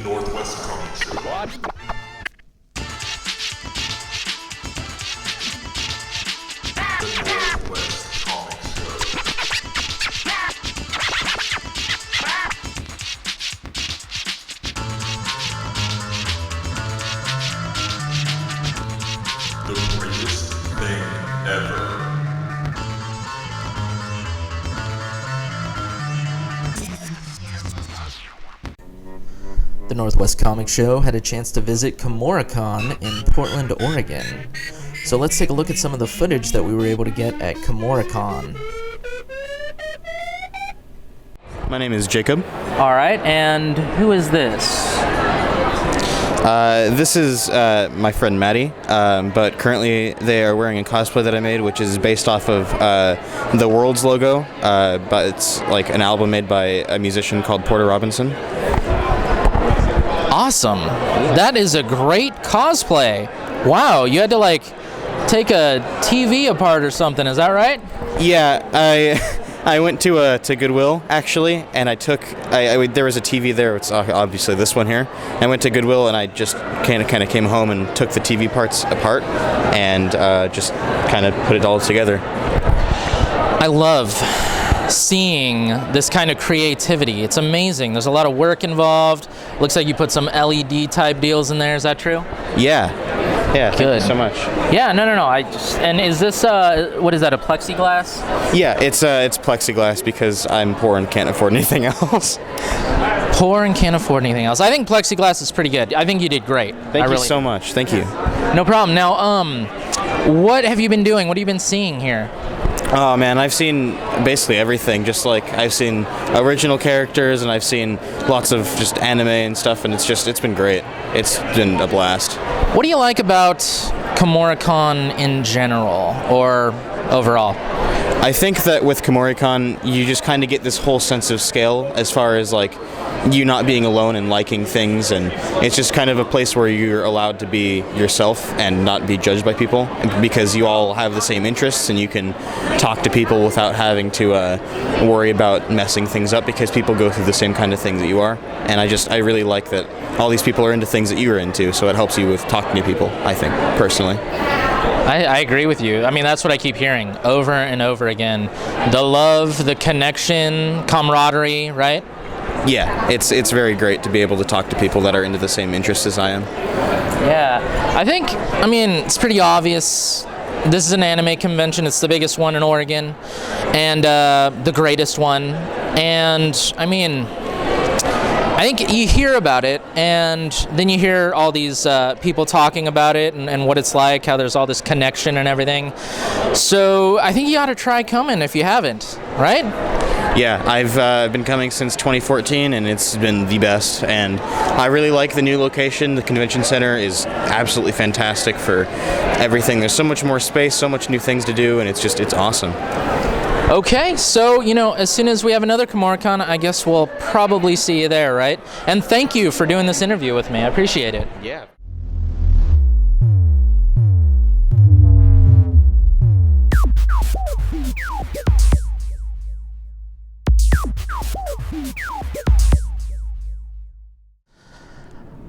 Northwest Comic Show. What? The Northwest Comic Show. The greatest thing ever. The Northwest Comic Show had a chance to visit Kumoricon in Portland, Oregon. So let's take a look at some of the footage that we were able to get at Kumoricon. My name is Jacob. All right, and who is this? This is my friend Maddie, but currently they are wearing a cosplay that I made, which is based off of the World's logo, but it's like an album made by a musician called Porter Robinson. Awesome. That is a great cosplay. Wow, you had to like take a TV apart or something, is that right? Yeah, I went to Goodwill actually, and I took there was a TV there. It's obviously this one here. I went to Goodwill and I just kind of came home and took the TV parts apart and just kind of put it all together. I love seeing this kind of creativity. It's amazing. There's a lot of work involved. Looks like you put some LED type deals in there. Is that true? Yeah. Thank Good. you so much. Yeah, no. And is this what is that? A plexiglass? Yeah, it's plexiglass because I'm poor and can't afford anything else. Poor and can't afford anything else. I think plexiglass is pretty good. I think you did great. Thank you so much. Thank you. No problem. Now, what have you been doing? What have you been seeing here? Oh man, I've seen basically everything. Just like I've seen original characters and I've seen lots of just anime and stuff, and it's been great. It's been a blast. What do you like about Kumoricon in general or overall? I think that with Kumoricon, you just kind of get this whole sense of scale as far as like you not being alone and liking things, and it's just kind of a place where you're allowed to be yourself and not be judged by people because you all have the same interests and you can talk to people without having to worry about messing things up because people go through the same kind of things that you are. And I really like that all these people are into things that you're into, so it helps you with talking to people, I think, personally. I agree with you. I mean, that's what I keep hearing over and over again. The love, the connection, camaraderie, right? Yeah, it's very great to be able to talk to people that are into the same interests as I am. Yeah, I mean, it's pretty obvious. This is an anime convention. It's the biggest one in Oregon and the greatest one. And, I mean, I think you hear about it, and then you hear all these people talking about it and what it's like, how there's all this connection and everything. So I think you ought to try coming if you haven't, right? Yeah, I've been coming since 2014, and it's been the best. And I really like the new location. The convention center is absolutely fantastic for everything. There's so much more space, so much new things to do, and it's awesome. Okay, so, as soon as we have another Kumoricon, I guess we'll probably see you there, right? And thank you for doing this interview with me. I appreciate it. Yeah.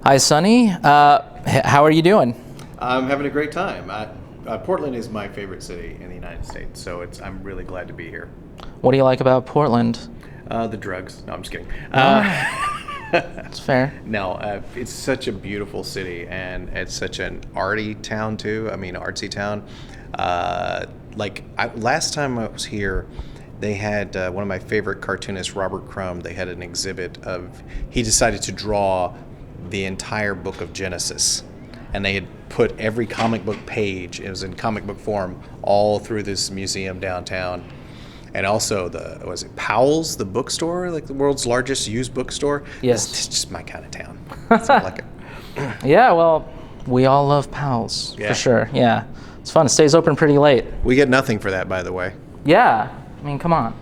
Hi, Sonny. How are you doing? I'm having a great time. Portland is my favorite city in the United States, so I'm really glad to be here. What do you like about Portland? The drugs. No, I'm just kidding. That's fair. No, it's such a beautiful city, and it's such an arty town too. I mean, artsy town. Last time I was here, they had one of my favorite cartoonists, Robert Crumb. They had an exhibit he decided to draw the entire book of Genesis, and they had put every comic book page, it was in comic book form, all through this museum downtown. And also was it Powell's, the bookstore, like the world's largest used bookstore? Yes. It's just my kind of town. So I like it. Yeah, well, we all love Powell's, for sure. Yeah, it's fun. It stays open pretty late. We get nothing for that, by the way. Yeah, I mean, come on.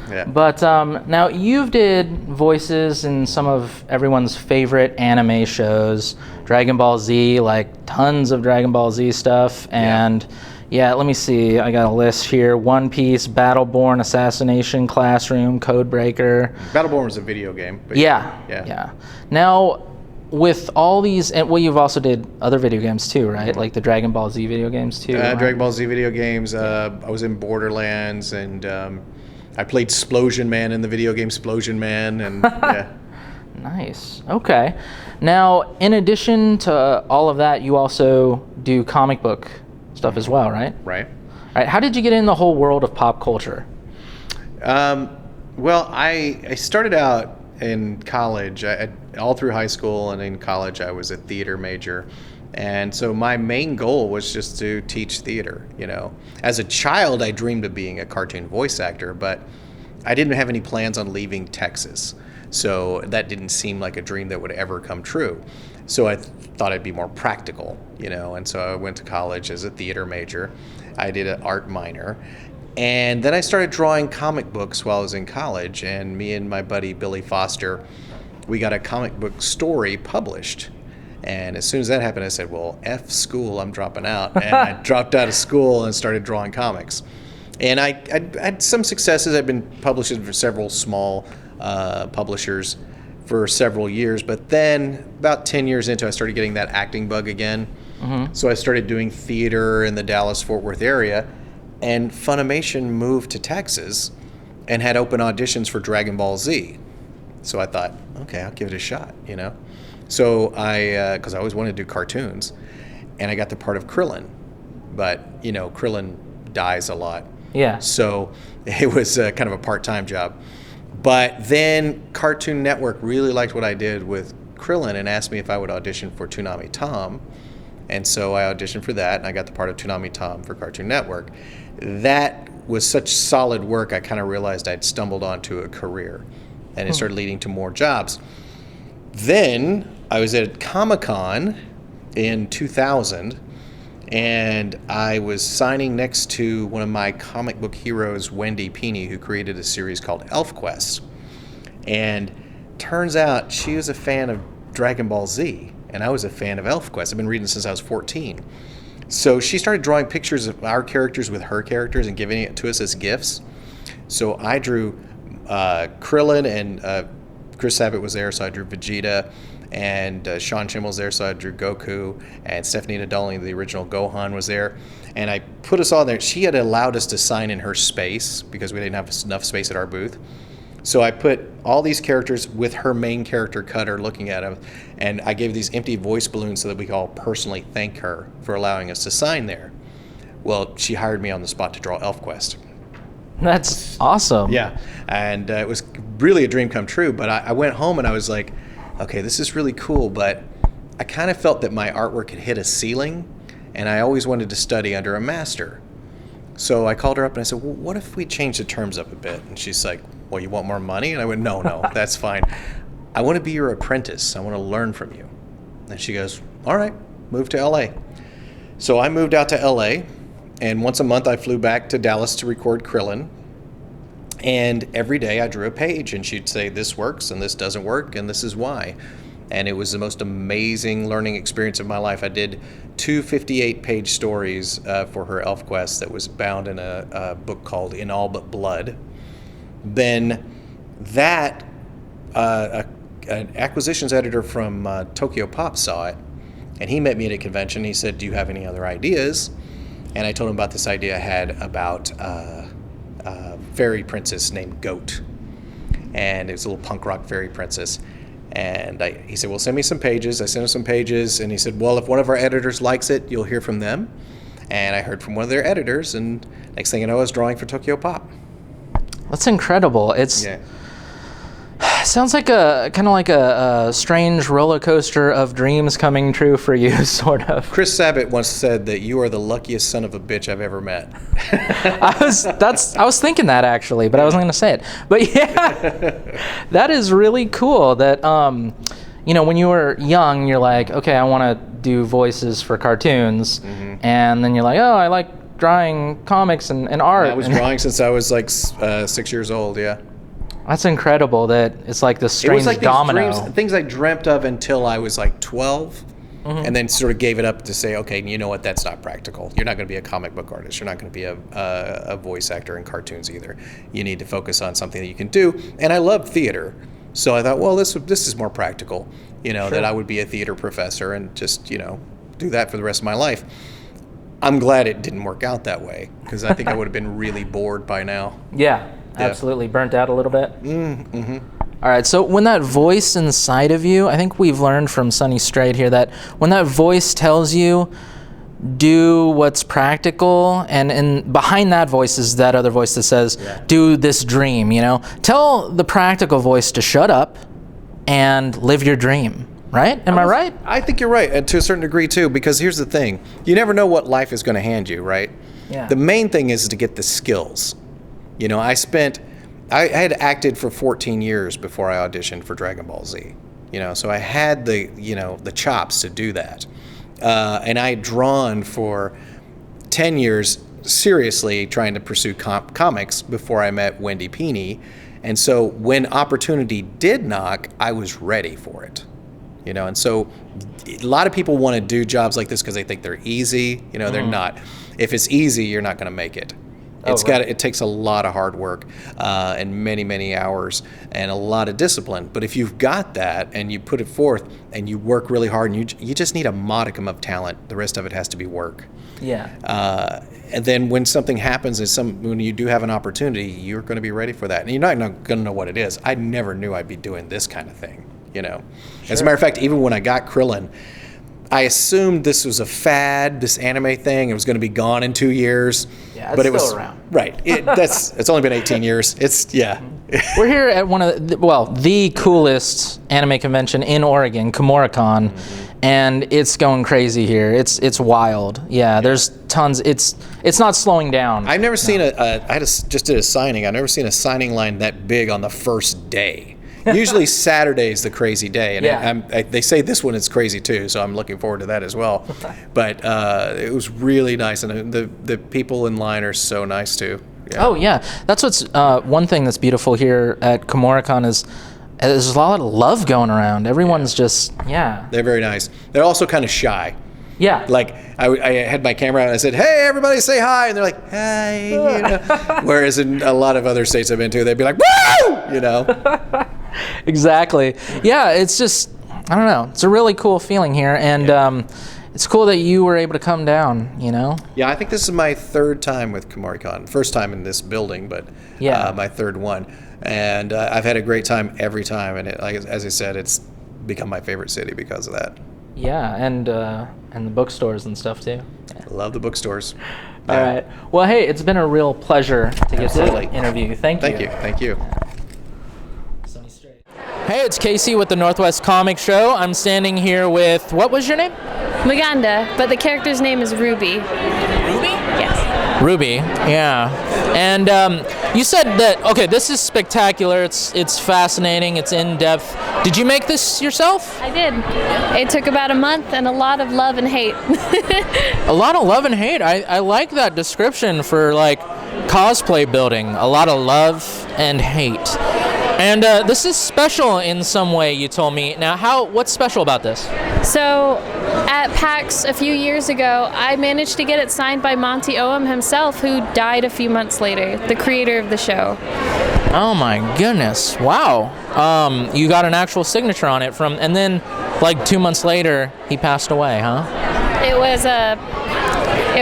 Yeah. But now you've did voices in some of everyone's favorite anime shows, Dragon Ball Z, like tons of Dragon Ball Z stuff, and yeah, let me see, I got a list here: One Piece, Battleborn, Assassination Classroom, Codebreaker. Battleborn was a video game. But yeah. Now, with all these, and well, you've also did other video games too, right? Like the Dragon Ball Z video games too. Dragon Ball Z video games. I was in Borderlands, and I played Splosion Man in the video game Splosion Man, and yeah. Nice. Okay. Now, in addition to all of that, you also do comic book stuff as well, right? Right. All right. How did you get in the whole world of pop culture? Well, I started out in college. All through high school and in college, I was a theater major. And so my main goal was just to teach theater, you know. As a child, I dreamed of being a cartoon voice actor, but I didn't have any plans on leaving Texas. So that didn't seem like a dream that would ever come true. So I thought I'd be more practical, you know. And so I went to college as a theater major. I did an art minor. And then I started drawing comic books while I was in college. And me and my buddy Billy Foster, we got a comic book story published. And as soon as that happened, I said, well, F school, I'm dropping out. And I dropped out of school and started drawing comics. And I had some successes. I've been publishing for several small publishers for several years. But then about 10 years into it, I started getting that acting bug again. Mm-hmm. So I started doing theater in the Dallas-Fort Worth area. And Funimation moved to Texas and had open auditions for Dragon Ball Z. So I thought, okay, I'll give it a shot, you know. So because I always wanted to do cartoons, and I got the part of Krillin, but you know, Krillin dies a lot. Yeah. So it was kind of a part-time job. But then Cartoon Network really liked what I did with Krillin and asked me if I would audition for Toonami Tom. And so I auditioned for that, and I got the part of Toonami Tom for Cartoon Network. That was such solid work, I kind of realized I'd stumbled onto a career, and it started leading to more jobs. Then I was at Comic-Con in 2000, and I was signing next to one of my comic book heroes, Wendy Peeney, who created a series called ElfQuest. And turns out she was a fan of Dragon Ball Z, and I was a fan of ElfQuest. I've been reading since I was 14. So she started drawing pictures of our characters with her characters and giving it to us as gifts. So I drew Krillin, and Chris Sabat was there, so I drew Vegeta, and Sean Schemmel was there, so I drew Goku, and Stephanie Nadolny, the original Gohan, was there. And I put us all there. She had allowed us to sign in her space because we didn't have enough space at our booth. So I put all these characters with her main character Cutter looking at them, and I gave these empty voice balloons so that we could all personally thank her for allowing us to sign there. Well, she hired me on the spot to draw ElfQuest. That's awesome. Yeah, and it was really a dream come true, but I went home and I was like, okay, this is really cool, but I kind of felt that my artwork had hit a ceiling, and I always wanted to study under a master. So I called her up and I said, well, what if we change the terms up a bit? And she's like, well, you want more money? And I went, no, that's fine. I want to be your apprentice. I want to learn from you. And she goes, all right, move to LA. So I moved out to LA, and once a month I flew back to Dallas to record Krillin. And every day I drew a page, and she'd say, this works and this doesn't work, and this is why. And it was the most amazing learning experience of my life. I did 2 58-page stories for her ElfQuest that was bound in a book called In All But Blood. Then that, an acquisitions editor from Tokyo Pop saw it, and he met me at a convention. He said, do you have any other ideas? And I told him about this idea I had about a fairy princess named Goat. And it was a little punk rock fairy princess. And he said, well, send me some pages. I sent him some pages, and he said, well, if one of our editors likes it, you'll hear from them. And I heard from one of their editors, and next thing I know, I was drawing for Tokyo Pop. That's incredible. Sounds like a strange roller coaster of dreams coming true for you, sort of. Chris Sabat once said that you are the luckiest son of a bitch I've ever met. I was thinking that actually, but I wasn't going to say it. But yeah, that is really cool. That when you were young, you're like, okay, I want to do voices for cartoons, and then you're like, oh, I like drawing comics and art. I was drawing since I was like 6 years old. Yeah. That's incredible that it's like this strange domino. Dreams, things I dreamt of until I was like 12, and then sort of gave it up to say, okay, you know what, that's not practical. You're not going to be a comic book artist. You're not going to be a voice actor in cartoons either. You need to focus on something that you can do. And I love theater, So I thought, well, this is more practical, that I would be a theater professor and just, do that for the rest of my life. I'm glad it didn't work out that way, because I think I would have been really bored by now. Yeah, absolutely. Burnt out a little bit. All right, so when that voice inside of you, I think we've learned from Sonny Strait here that when that voice tells you, do what's practical, and behind that voice is that other voice that says, do this dream, Tell the practical voice to shut up and live your dream, right? Am I right? I think you're right, and to a certain degree too, because here's the thing. You never know what life is going to hand you, right? Yeah. The main thing is to get the skills. I had acted for 14 years before I auditioned for Dragon Ball Z. So I had the chops to do that. And I had drawn for 10 years seriously trying to pursue comics before I met Wendy Peeney. And so when opportunity did knock, I was ready for it. And so a lot of people want to do jobs like this because they think they're easy. They're not. If it's easy, you're not going to make it. It takes a lot of hard work and many, many hours and a lot of discipline. But if you've got that and you put it forth and you work really hard, and you just need a modicum of talent. The rest of it has to be work. Yeah. And then when something happens, when you do have an opportunity, you're going to be ready for that. And you're not going to know what it is. I never knew I'd be doing this kind of thing. As a matter of fact, even when I got Krillin, I assumed this was a fad, this anime thing. It was going to be gone in 2 years. Yeah, but it still was around. Right. It's only been 18 years. We're here at one of the coolest anime convention in Oregon, Kumoricon, and it's going crazy here. It's wild. Yeah, there's tons. It's not slowing down. I've never seen just did a signing. I've never seen a signing line that big on the first day. Usually Saturday's the crazy day, and they say this one is crazy too, so I'm looking forward to that as well. But it was really nice, and the people in line are so nice too. Yeah. Oh yeah, that's what's one thing that's beautiful here at Kumoricon is there's a lot of love going around. Everyone's just They're very nice. They're also kind of shy. Yeah. Like I had my camera out and I said, "Hey, everybody, say hi," and they're like, "Hi," Whereas in a lot of other states I've been to, they'd be like, "Woo!" Exactly. Yeah, it's just, I don't know. It's a really cool feeling here, and it's cool that you were able to come down, Yeah, I think this is my third time with Kumoricon. First time in this building, but my third one. And I've had a great time every time, and as I said, it's become my favorite city because of that. Yeah, and the bookstores and stuff too. Yeah. I love the bookstores. All right. Well, hey, it's been a real pleasure to get to interview you. Thank you. Thank you. Sonny Strait. Hey, it's Casey with the Northwest Comic Show. I'm standing here with, what was your name? Maganda, but the character's name is Ruby. Ruby? Yes. Ruby, yeah. And you said that, okay, this is spectacular. It's fascinating. It's in-depth. Did you make this yourself? I did. It took about a month and a lot of love and hate. A lot of love and hate. I like that description for, like, cosplay building. A lot of love and hate. And this is special in some way, you told me. Now, what's special about this? So, at PAX a few years ago, I managed to get it signed by Monty Oum himself, who died a few months later, the creator of the show. Oh my goodness! Wow. You got an actual signature on it and then, like 2 months later, he passed away, huh? It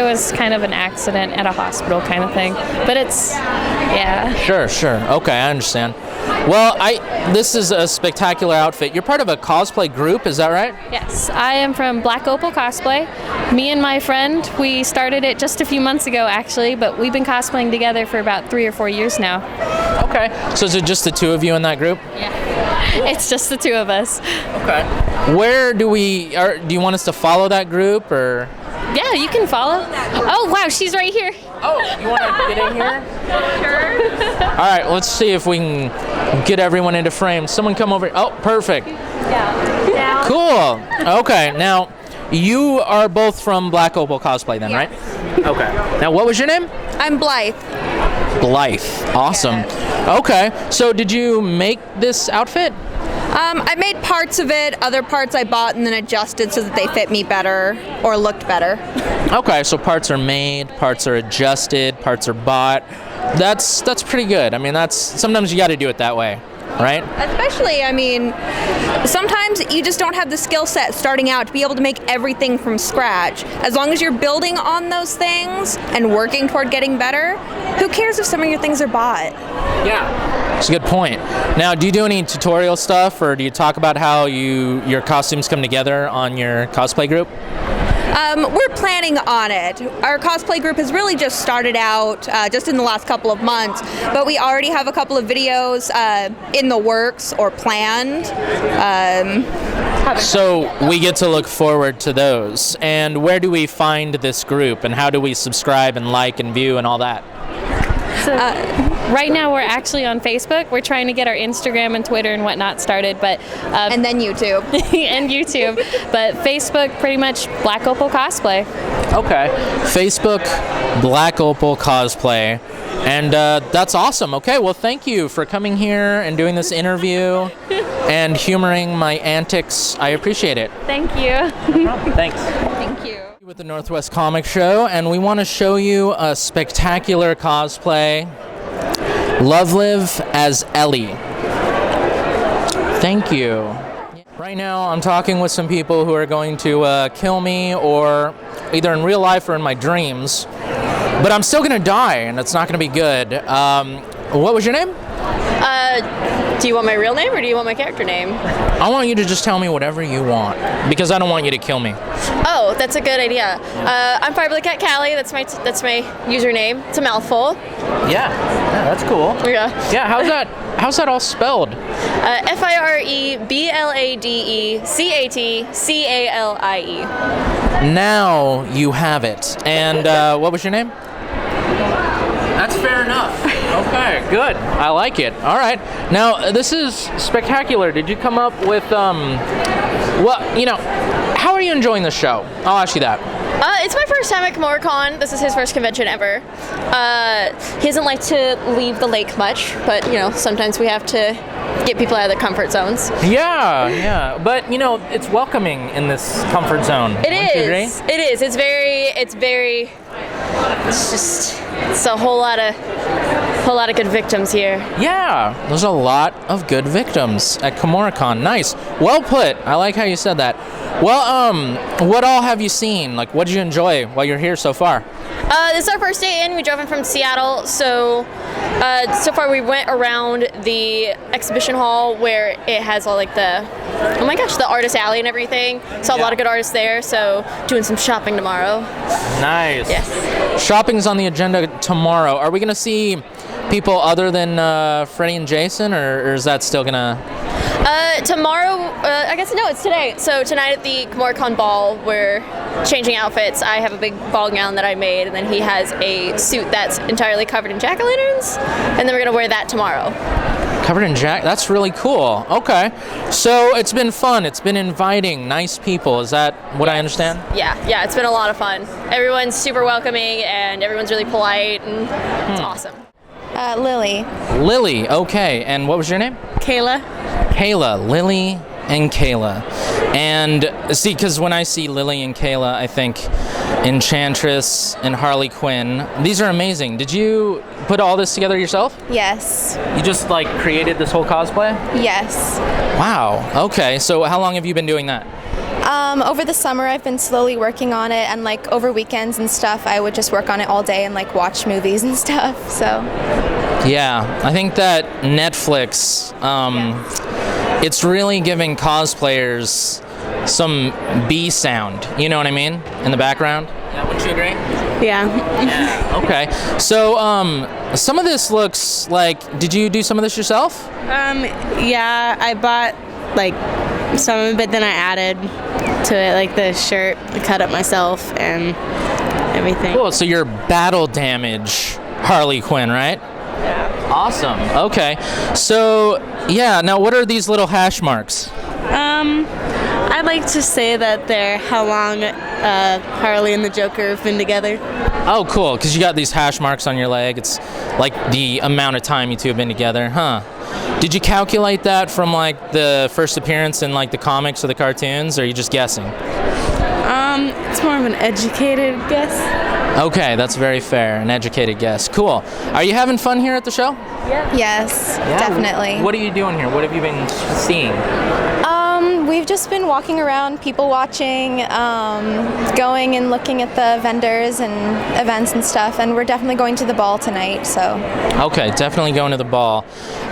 was kind of an accident at a hospital kind of thing, but yeah. Sure. Okay, I understand. Well, this is a spectacular outfit. You're part of a cosplay group, is that right? Yes, I am from Black Opal Cosplay. Me and my friend, we started it just a few months ago, actually, but we've been cosplaying together for about 3 or 4 years now. Okay. So is it just the two of you in that group? Yeah. It's just the two of us. Okay. Where do you want us to follow that group, or? Yeah, you can follow. Oh, wow, she's right here. Oh, you want to get in here? Sure. All right, let's see if we can get everyone into frame. Someone come over. Oh, perfect. Yeah. Cool. Okay, now you are both from Black Opal Cosplay then, right? Okay. Now, what was your name? I'm Blythe. Blythe. Awesome. Okay, so did you make this outfit? I made parts of it, other parts I bought and then adjusted so that they fit me better or looked better. Okay, so parts are made, parts are adjusted, parts are bought. That's pretty good. I mean, sometimes you got to do it that way. right? Especially, I mean, sometimes you just don't have the skill set starting out to be able to make everything from scratch. As long as you're building on those things and working toward getting better, who cares if some of your things are bought? Yeah. That's a good point. Now, do you do any tutorial stuff, or do you talk about how your costumes come together on your cosplay group? We're planning on it. Our cosplay group has really just started out just in the last couple of months, but we already have a couple of videos in the works or planned. So we get to look forward to those. And where do we find this group, and how do we subscribe and like and view and all that? So right now we're actually on Facebook. We're trying to get our Instagram and Twitter and whatnot started, but And then YouTube. and YouTube. But Facebook, pretty much Black Opal Cosplay. Okay. Facebook, Black Opal Cosplay. And that's awesome. Okay, well, thank you for coming here and doing this interview and humoring my antics. I appreciate it. Thank you. Thanks. Thank you. With the Northwest Comic Show, and we want to show you a spectacular cosplay. Love Live as Ellie. Thank you. Right now, I'm talking with some people who are going to kill me, or either in real life or in my dreams. But I'm still gonna die, and it's not gonna be good. What was your name? Do you want my real name or do you want my character name? I want you to just tell me whatever you want, because I don't want you to kill me. Oh, that's a good idea. I'm Fiberly Cat Callie. That's my username. It's a mouthful. Yeah, that's cool. Yeah. Yeah, how's that all spelled? FIREBLADECATCALIE. Now you have it. And what was your name? That's fair enough. Okay, good. I like it. All right. Now, this is spectacular. Did you come up with, how are you enjoying the show? I'll ask you that. It's my first time at Kumoricon. This is his first convention ever. He doesn't like to leave the lake much, but, sometimes we have to get people out of their comfort zones. Yeah. But, it's welcoming in this comfort zone. It is. It is. It's a whole lot of good victims here. Yeah, there's a lot of good victims at Kumoricon. Nice. Well put. I like how you said that. Well, what all have you seen? Like, what did you enjoy while you're here so far? This is our first day in. We drove in from Seattle, so far we went around the exhibition hall where it has all the artist alley and everything. Saw a lot of good artists there, so doing some shopping tomorrow. Nice. Yes. Shopping's on the agenda tomorrow. Are we gonna see people other than Freddie and Jason, or is that still gonna? Tomorrow, I guess no, it's today. So tonight at the Kumoricon ball, we're changing outfits. I have a big ball gown that I made, and then he has a suit that's entirely covered in jack-o'-lanterns, and then we're gonna wear that tomorrow. Covered in jack? That's really cool. Okay. So it's been fun. It's been inviting nice people. Is that what I understand? Yeah, it's been a lot of fun. Everyone's super welcoming, and everyone's really polite, and it's awesome. Lily. Lily, okay. And what was your name? Kayla. Kayla, Lily and Kayla. And see, because when I see Lily and Kayla, I think Enchantress and Harley Quinn. These are amazing. Did you put all this together yourself? Yes. You just created this whole cosplay? Yes. Wow, okay. So how long have you been doing that? Over the summer, I've been slowly working on it, and over weekends and stuff, I would just work on it all day and watch movies and stuff. So. Yeah, I think that Netflix, it's really giving cosplayers some B sound. You know what I mean? In the background. Yeah, wouldn't you agree? Yeah. Yeah. Okay. So, some of this looks like. Did you do some of this yourself? Yeah, I bought some of it, then I added to it the shirt, I cut it myself and everything. Cool. So you're battle damage Harley Quinn, right? Yeah. Awesome. Okay. So yeah. Now, what are these little hash marks? I'd like to say that they're how long Harley and the Joker have been together. Oh, cool. Because you got these hash marks on your leg. It's the amount of time you two have been together, huh? Did you calculate that from the first appearance in the comics or the cartoons, or are you just guessing? It's more of an educated guess. Okay, that's very fair. An educated guess. Cool. Are you having fun here at the show? Yes, definitely. What are you doing here? What have you been seeing? We've just been walking around, people watching, going and looking at the vendors and events and stuff, and we're definitely going to the ball tonight, so. Okay, definitely going to the ball.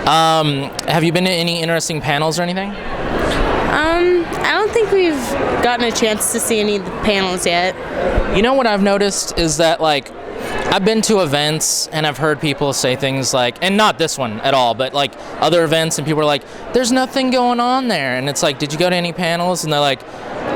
Have you been to any interesting panels or anything? I don't think we've gotten a chance to see any of the panels yet. You know what I've noticed is that, like, I've been to events and I've heard people say things like, and not this one at all, but like other events, and people are like, there's nothing going on there. And it's like, did you go to any panels? And they're like,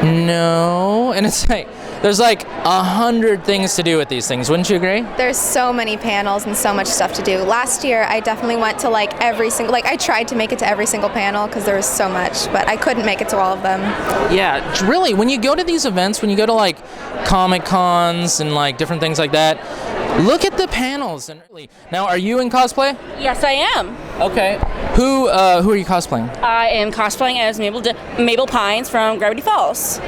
no. And it's like, there's like 100 things to do with these things. Wouldn't you agree? There's so many panels and so much stuff to do. Last year, I definitely went to like every single, like I tried to make it to every single panel because there was so much, but I couldn't make it to all of them. Yeah, really, when you go to these events, when you go to like Comic Cons and like different things like that, look at the panels. And really, now, are you in cosplay? Yes, I am. Okay. Who are you cosplaying? I am cosplaying as Mabel Pines from Gravity Falls.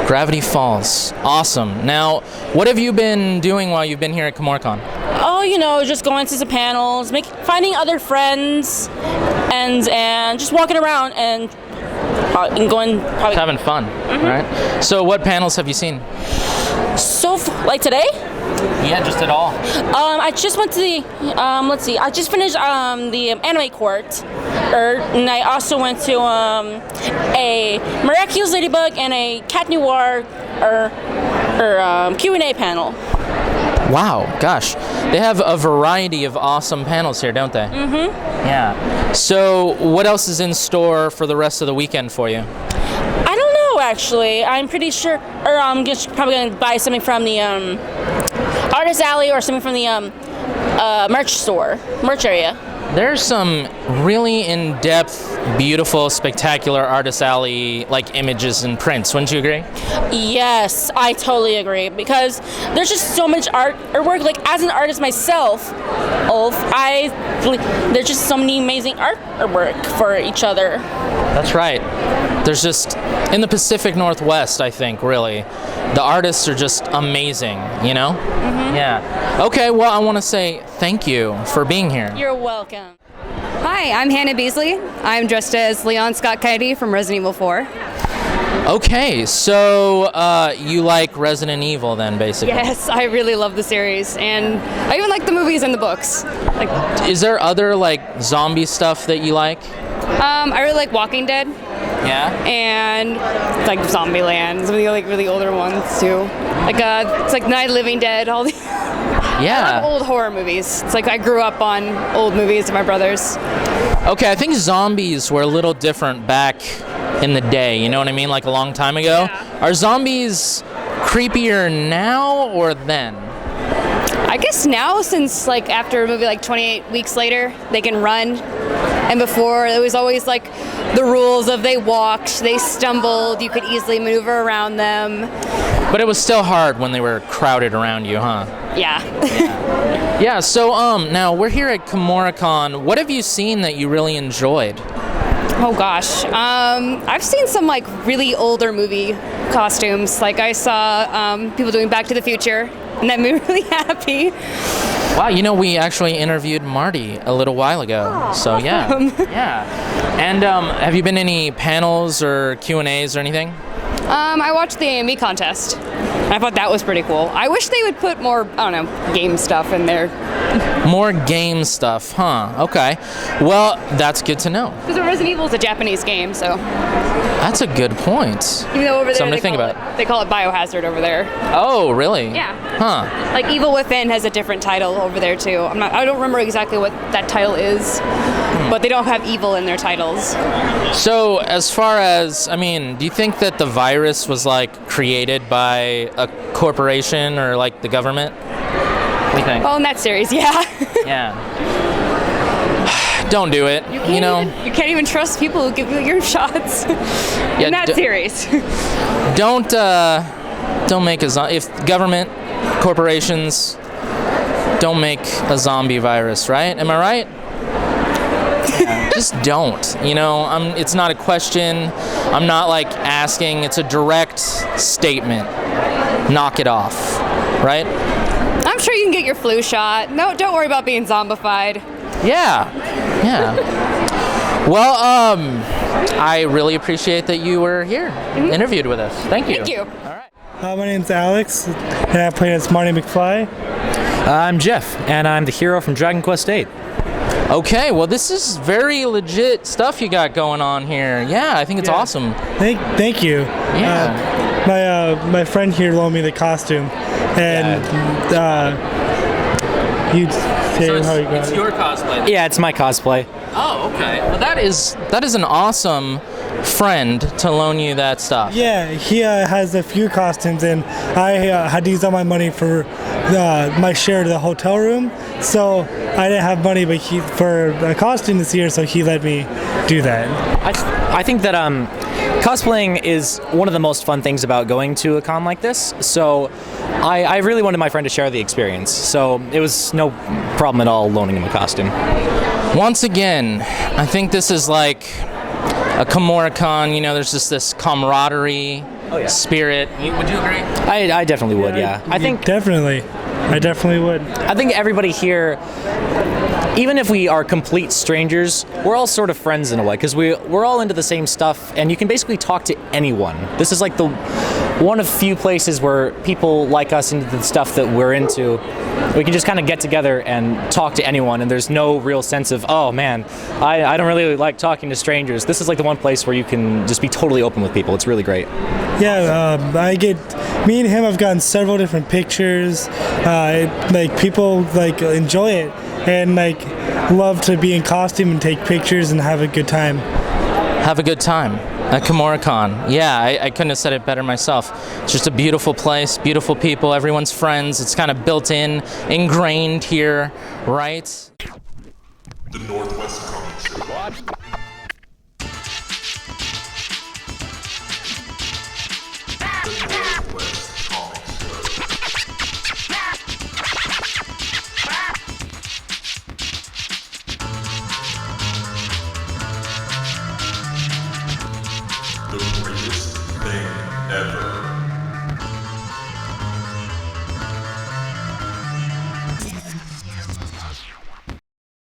Gravity Falls. Awesome. Now, what have you been doing while you've been here at Kumoricon? Oh, you know, just going to some panels, finding other friends, and just walking around and going. Probably Having fun, right? So, what panels have you seen? So, like today? Yeah, just at all. I just went to the. Let's see. I just finished the anime court, and I also went to a Miraculous Ladybug and a Cat Noir Q&A panel. Wow, gosh. They have a variety of awesome panels here, don't they? Mm-hmm. Yeah. So, what else is in store for the rest of the weekend for you? I don't know, actually. I'm pretty sure, or I'm just probably going to buy something from the Artist Alley or something from the merch area. There's some really in-depth, beautiful, spectacular Artist Alley like images and prints. Wouldn't you agree? Yes, I totally agree, because there's just so much artwork. Like, as an artist myself, there's just so many amazing artwork for each other. That's right. There's just, in the Pacific Northwest, I think, really, the artists are just amazing, you know? Mm-hmm. Yeah. Okay, well, I want to say thank you for being here. You're welcome. Hi, I'm Hannah Beasley. I'm dressed as Leon Scott Kennedy from Resident Evil 4. Okay, so you like Resident Evil then, basically? Yes, I really love the series, and I even like the movies and the books. Is there other like zombie stuff that you like? I really like Walking Dead. Yeah. And like Zombieland, some of the like really older ones too. Like it's like Night of the Living Dead, all the Yeah. I love old horror movies. It's like I grew up on old movies with my brothers. Okay, I think zombies were a little different back in the day, you know what I mean? Like a long time ago. Yeah. Are zombies creepier now or then? I guess now, since like after a movie like 28 Weeks Later, they can run. And before, it was always like the rules of they walked, they stumbled, you could easily maneuver around them. But it was still hard when they were crowded around you, huh? Yeah. Yeah, so now we're here at Kumoricon. What have you seen that you really enjoyed? Oh gosh, I've seen some like really older movie costumes. Like I saw people doing Back to the Future, and that made me really happy. Wow, you know, we actually interviewed Marty a little while ago. So yeah, yeah. And have you been to any panels or Q&As or anything? I watched the AME contest. I thought that was pretty cool. I wish they would put more, I don't know, game stuff in there. More game stuff, huh? Okay. Well, that's good to know. Because Resident Evil is a Japanese game, so. That's a good point. Even though over there Something to think about. They call it Biohazard over there. Oh, really? Yeah. Huh. Like Evil Within has a different title over there too. I don't remember exactly what that title is, but they don't have evil in their titles. So, as far as, I mean, do you think that the virus was like created by a corporation or like the government? What do you think? Well, in that series, yeah. Yeah. Don't do it. You know. You can't even trust people who give you your shots in that series. Don't make a zombie. If government, corporations, don't make a zombie virus, right? Am I right? Yeah. just don't. You know, it's not a question. I'm not like asking. It's a direct statement. Knock it off, right? I'm sure you can get your flu shot. No, don't worry about being zombified. Yeah. Well, I really appreciate that you were here, interviewed with us. Thank you. Thank you. My name's Alex, and I play as Marty McFly. I'm Jeff, and I'm the hero from Dragon Quest VIII. Okay, well, this is very legit stuff you got going on here. Yeah, I think it's awesome. Thank you. Yeah. My friend here loaned me the costume, and you say So how you got it's it. your cosplay. Yeah, it's my cosplay. Oh, okay. Well, that is an awesome friend to loan you that stuff. Yeah, he has a few costumes, and I had to use all my money for my share of the hotel room, so I didn't have money for a costume this year, so he let me do that. I think that cosplaying is one of the most fun things about going to a con like this, so I really wanted my friend to share the experience, so it was no problem at all loaning him a costume. Once again, I think this is like a Kumoricon, you know, there's just this camaraderie, spirit. Would you agree? I definitely would, yeah. I think Definitely. I definitely would. I think everybody here, even if we are complete strangers, we're all sort of friends in a way, because we're all into the same stuff, and you can basically talk to anyone. This is like the one of few places where people like us into the stuff that we're into. We can just kind of get together and talk to anyone, and there's no real sense of, oh man, I don't really like talking to strangers. This is like the one place where you can just be totally open with people. It's really great. Yeah, me and him have gotten several different pictures. People enjoy it and love to be in costume and take pictures and have a good time. Have a good time at Kumoricon. Yeah, I couldn't have said it better myself. It's just a beautiful place, beautiful people, everyone's friends. It's kind of built in, ingrained here, right? The Northwest Comic Show.